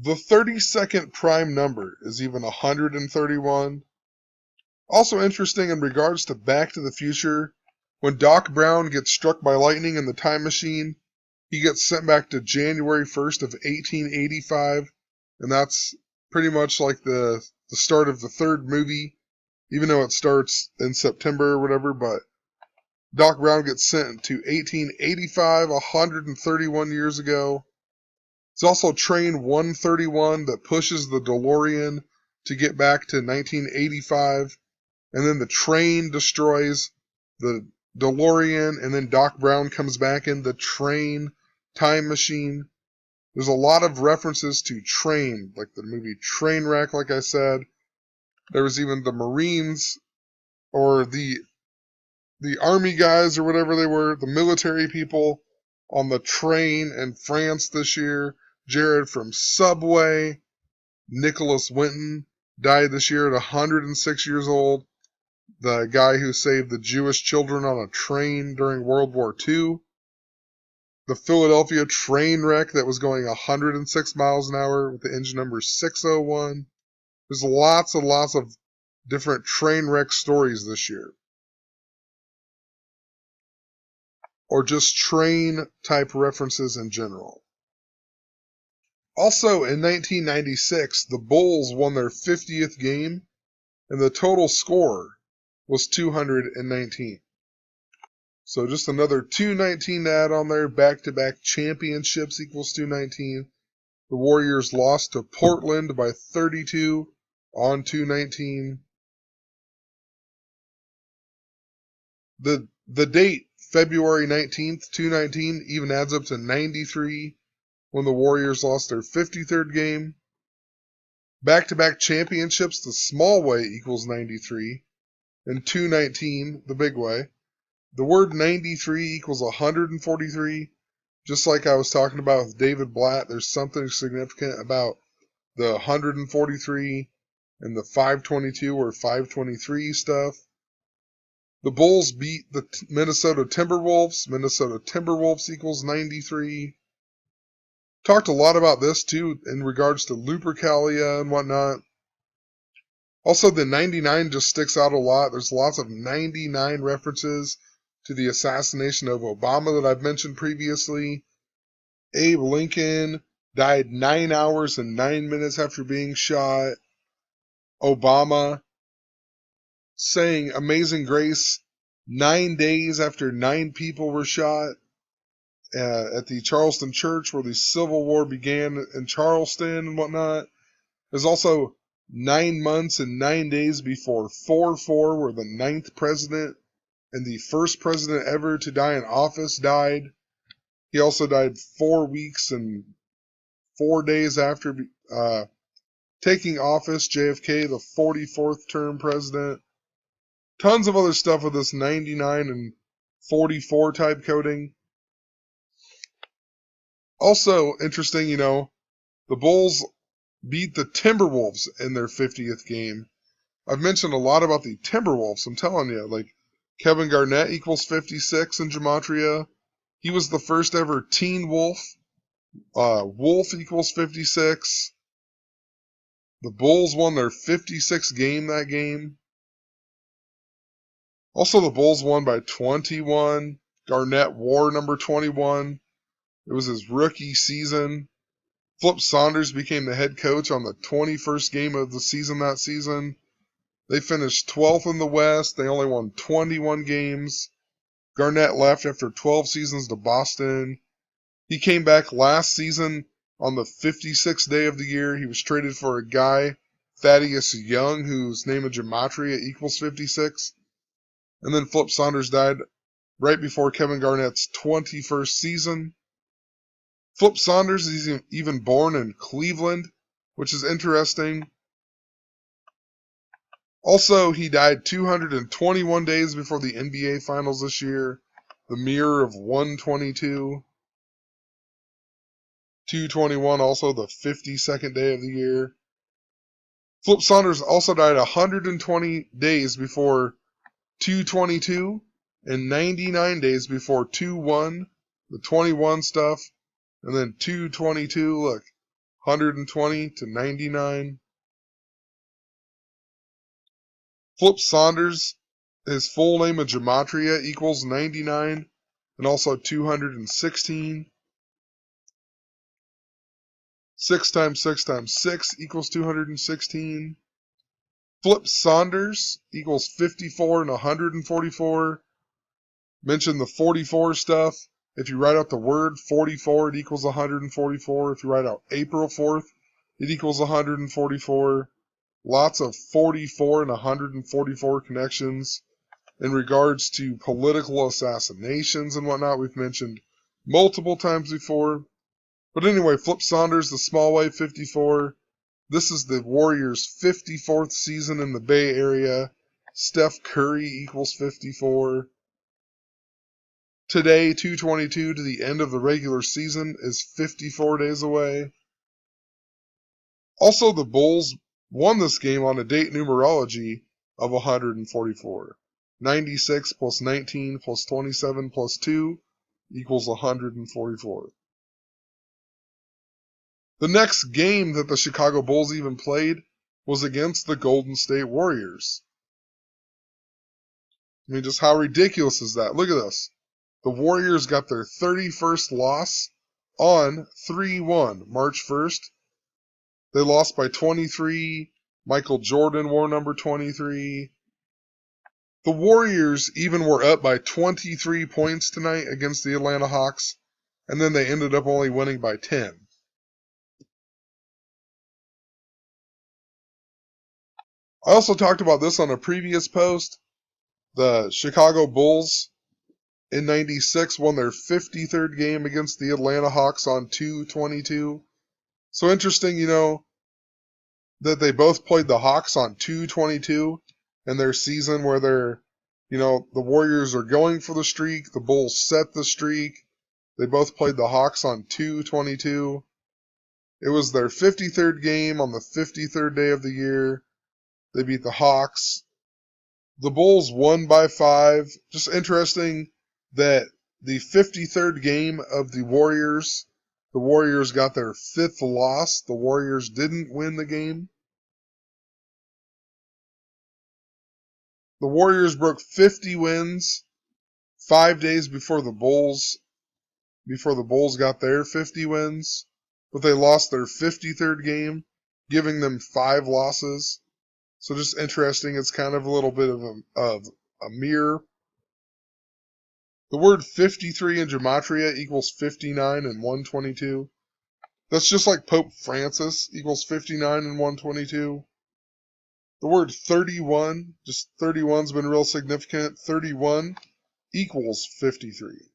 The 32nd prime number is even 131. Also interesting in regards to Back to the Future, when Doc Brown gets struck by lightning in the time machine, he gets sent back to January 1st of 1885, and that's pretty much like the start of the third movie, even though it starts in September or whatever, but Doc Brown gets sent to 1885, 131 years ago. It's also Train 131 that pushes the DeLorean to get back to 1985. And then the train destroys the DeLorean, and then Doc Brown comes back in the train time machine. There's a lot of references to train, like the movie Trainwreck, like I said. There was even the Marines, or the army guys, or whatever they were, the military people on the train in France this year. Jared from Subway. Nicholas Winton died this year at 106 years old. The guy who saved the Jewish children on a train during World War II. The Philadelphia train wreck that was going 106 miles an hour with the engine number 601. There's lots and lots of different train wreck stories this year. Or just train type references in general. Also, in 1996, the Bulls won their 50th game, and the total score was 219. So just another 219 to add on there. Back-to-back championships equals 219. The Warriors lost to Portland by 32 on 219. The date, February 19th, 219, even adds up to 93 when the Warriors lost their 53rd game. Back-to-back championships the small way equals 93. And 219, the big way. The word 93 equals 143. Just like I was talking about with David Blatt, there's something significant about the 143 and the 522 or 523 stuff. The Bulls beat the Minnesota Timberwolves. Minnesota Timberwolves equals 93. Talked a lot about this too in regards to Lupercalia and whatnot. Also, the 99 just sticks out a lot. There's lots of 99 references to the assassination of Obama that I've mentioned previously. Abe Lincoln died 9 hours and 9 minutes after being shot. Obama saying Amazing Grace 9 days after 9 people were shot at the Charleston church where the Civil War began in Charleston and whatnot. There's also 9 months and 9 days before 4/4, where the 9th president and the first president ever to die in office died. He also died 4 weeks and 4 days after taking office. JFK, the 44th term president. Tons of other stuff with this 99 and 44 type coding. Also interesting, the Bulls beat the Timberwolves in their 50th game. I've mentioned a lot about the Timberwolves. I'm telling you, like Kevin Garnett equals 56 in Gematria. He was the first ever Teen Wolf. Wolf equals 56. The Bulls won their 56th game that game. Also, the Bulls won by 21. Garnett wore number 21. It was his rookie season. Flip Saunders became the head coach on the 21st game of the season that season. They finished 12th in the West. They only won 21 games. Garnett left after 12 seasons to Boston. He came back last season on the 56th day of the year. He was traded for a guy, Thaddeus Young, whose name in Gematria equals 56. And then Flip Saunders died right before Kevin Garnett's 21st season. Flip Saunders is even born in Cleveland, which is interesting. Also, he died 221 days before the NBA Finals this year. The mirror of 122. 221, also the 52nd day of the year. Flip Saunders also died 120 days before 222 and 99 days before 2-1, the 21 stuff, and then 222. Look, 120 to 99. Flip Saunders, his full name of Gematria equals 99 and also 216. 6 times 6 times 6 equals 216. Flip Saunders equals 54 and 144. Mention the 44 stuff. If you write out the word 44, it equals 144. If you write out April 4th, it equals 144. Lots of 44 and 144 connections. In regards to political assassinations and whatnot, we've mentioned multiple times before. But anyway, Flip Saunders, the small way, 54. This is the Warriors' 54th season in the Bay Area. Steph Curry equals 54. Today, 2/22 to the end of the regular season, is 54 days away. Also, the Bulls won this game on a date numerology of 144. 96 plus 19 plus 27 plus 2 equals 144. The next game that the Chicago Bulls even played was against the Golden State Warriors. I mean, just how ridiculous is that? Look at this. The Warriors got their 31st loss on 3-1, March 1st. They lost by 23. Michael Jordan wore number 23. The Warriors even were up by 23 points tonight against the Atlanta Hawks, and then they ended up only winning by 10. I also talked about this on a previous post. The Chicago Bulls in 96 won their 53rd game against the Atlanta Hawks on 2/22. So interesting, that they both played the Hawks on 2/22 in their season where the Warriors are going for the streak. The Bulls set the streak. They both played the Hawks on 2/22. It was their 53rd game on the 53rd day of the year. They beat the Hawks. The Bulls won by 5. Just interesting that the 53rd game of the Warriors got their 5th loss. The Warriors didn't win the game. The Warriors broke 50 wins 5 days before the Bulls got their 50 wins, but they lost their 53rd game, giving them 5 losses. So just interesting. It's kind of a little bit of a mirror. The word 53 in Gematria equals 59 and 122. That's just like Pope Francis equals 59 and 122. The word 31, just 31's been real significant. 31 equals 53.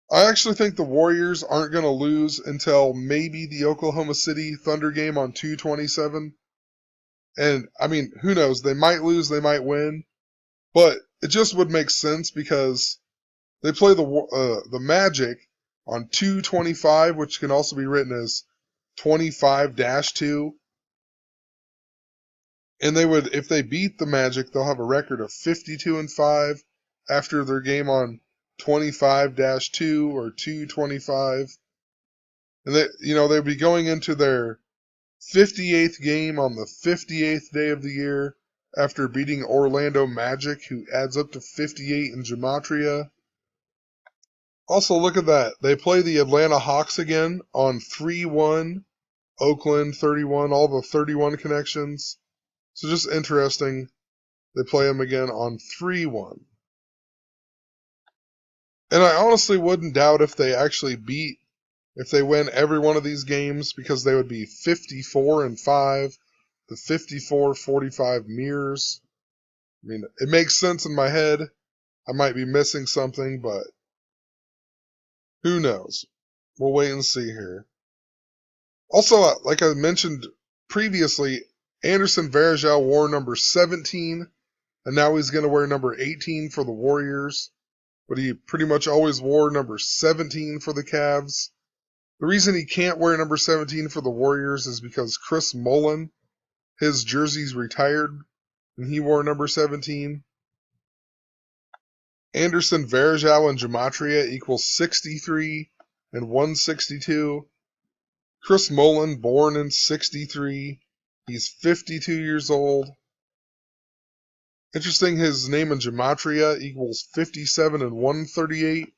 I actually think the Warriors aren't going to lose until maybe the Oklahoma City Thunder game on 2/27. And, I mean, who knows? They might lose, they might win. But it just would make sense because they play the Magic on 2/25, which can also be written as 25-2. And they would, if they beat the Magic, they'll have a record of 52-5 after their game on 25-2 or 2/25. And they'd be going into their 58th game on the 58th day of the year after beating Orlando Magic, who adds up to 58 in Gematria. Also, look at that. They play the Atlanta Hawks again on 3-1, Oakland 31, all the 31 connections. So just interesting. They play them again on 3-1. And I honestly wouldn't doubt if they win every one of these games, because they would be 54-5. The 54-45 mirrors. I mean, it makes sense in my head. I might be missing something, but who knows? We'll wait and see here. Also, like I mentioned previously, Anderson Varejao wore number 17, and now he's going to wear number 18 for the Warriors. But he pretty much always wore number 17 for the Cavs. The reason he can't wear number 17 for the Warriors is because Chris Mullin, his jersey's retired, and he wore number 17. Anderson Varejao in Gematria equals 63 and 162. Chris Mullen, born in 63. He's 52 years old. Interesting, his name in Gematria equals 57 and 138.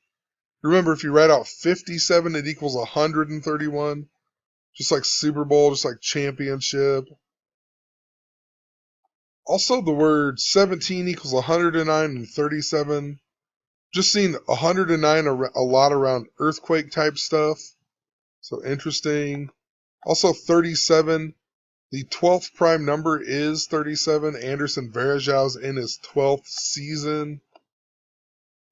Remember, if you write out 57, it equals 131. Just like Super Bowl, just like championship. Also, the word 17 equals 109 and 37. Just seen 109 a lot around earthquake type stuff. So interesting. Also 37. The 12th prime number is 37. Anderson Varejao's in his 12th season.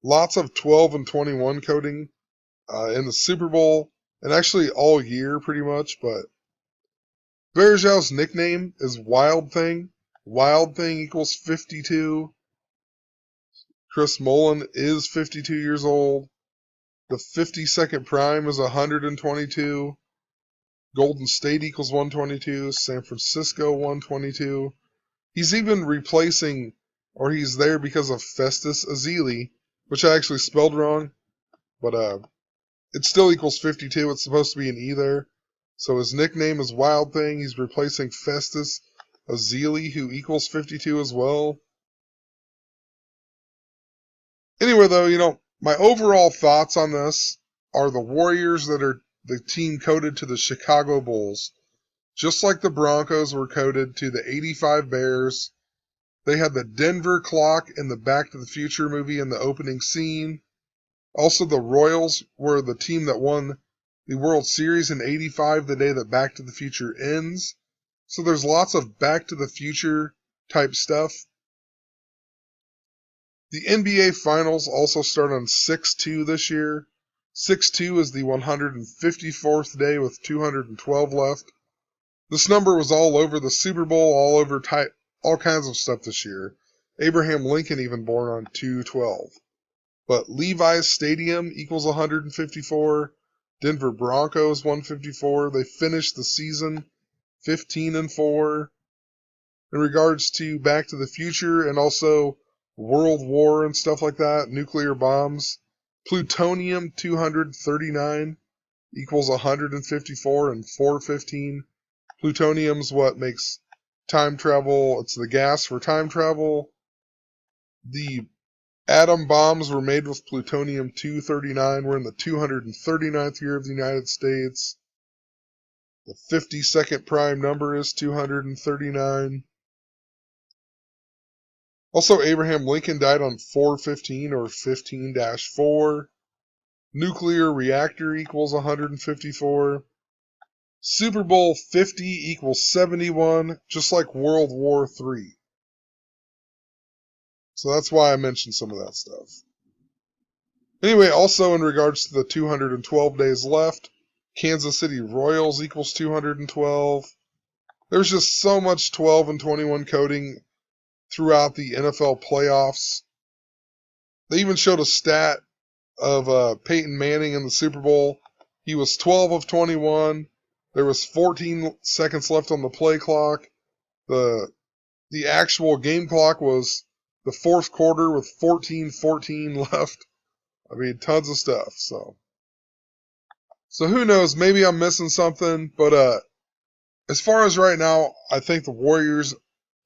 Lots of 12 and 21 coding in the Super Bowl. And actually all year pretty much. But Varejao's nickname is Wild Thing. Wild Thing equals 52. Chris Mullen is 52 years old. The 52nd prime is 122. Golden State equals 122. San Francisco 122. He's even replacing, or he's there because of Festus Ezeli, which I actually spelled wrong, but it still equals 52. It's supposed to be an E there. So his nickname is Wild Thing. He's replacing Festus Ezeli, who equals 52 as well. Anyway, though, my overall thoughts on this are the Warriors that are the team coded to the Chicago Bulls. Just like the Broncos were coded to the 85 Bears. They had the Denver clock in the Back to the Future movie in the opening scene. Also, the Royals were the team that won the World Series in 85, the day that Back to the Future ends. So there's lots of Back to the Future type stuff. The NBA Finals also start on 6/2 this year. 6/2 is the 154th day with 212 left. This number was all over the Super Bowl, all over all kinds of stuff this year. Abraham Lincoln even born on 2/12. But Levi's Stadium equals 154. Denver Broncos 154. They finished the season 15 and 4. In regards to Back to the Future and also World War and stuff like that, nuclear bombs, plutonium 239 equals 154 and 415. Plutonium's what makes time travel. It's the gas for time travel. The atom bombs were made with plutonium 239. We're in the 239th year of the United States. The 52nd prime number is 239. Also, Abraham Lincoln died on 4/15 or 15-4. Nuclear reactor equals 154. Super Bowl 50 equals 71, just like World War III. So that's why I mentioned some of that stuff. Anyway, also in regards to the 212 days left, Kansas City Royals equals 212. There's just so much 12 and 21 coding throughout the NFL playoffs. They even showed a stat of Peyton Manning in the Super Bowl. He was 12 of 21. There was 14 seconds left on the play clock. The actual game clock was the fourth quarter with 14:14 left. I mean, tons of stuff. So who knows? Maybe I'm missing something. But as far as right now, I think the Warriors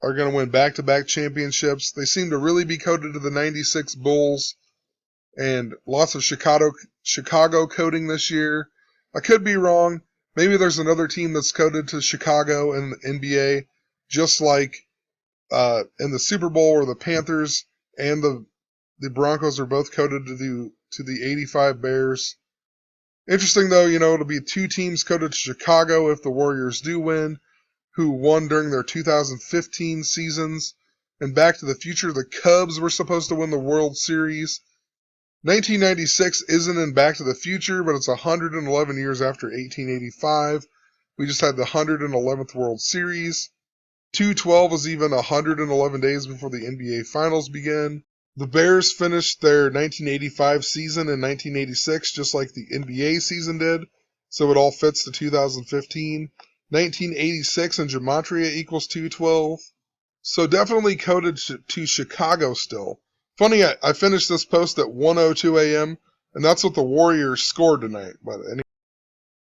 are going to win back-to-back championships. They seem to really be coded to the 96 Bulls. And lots of Chicago coding this year. I could be wrong. Maybe there's another team that's coded to Chicago in the NBA, just like in the Super Bowl where the Panthers and the Broncos are both coded to the 85 Bears. Interesting, though, it'll be two teams coded to Chicago if the Warriors do win, who won during their 2015 seasons. And Back to the Future, the Cubs were supposed to win the World Series. 1996 isn't in Back to the Future, but it's 111 years after 1885. We just had the 111th World Series. 2/12 is even 111 days before the NBA Finals begin. The Bears finished their 1985 season in 1986, just like the NBA season did, so it all fits to 2015. 1986 in Gematria equals 2/12. So definitely coded to Chicago still. Funny, I finished this post at 1:02 a.m., and that's what the Warriors scored tonight. But anyway.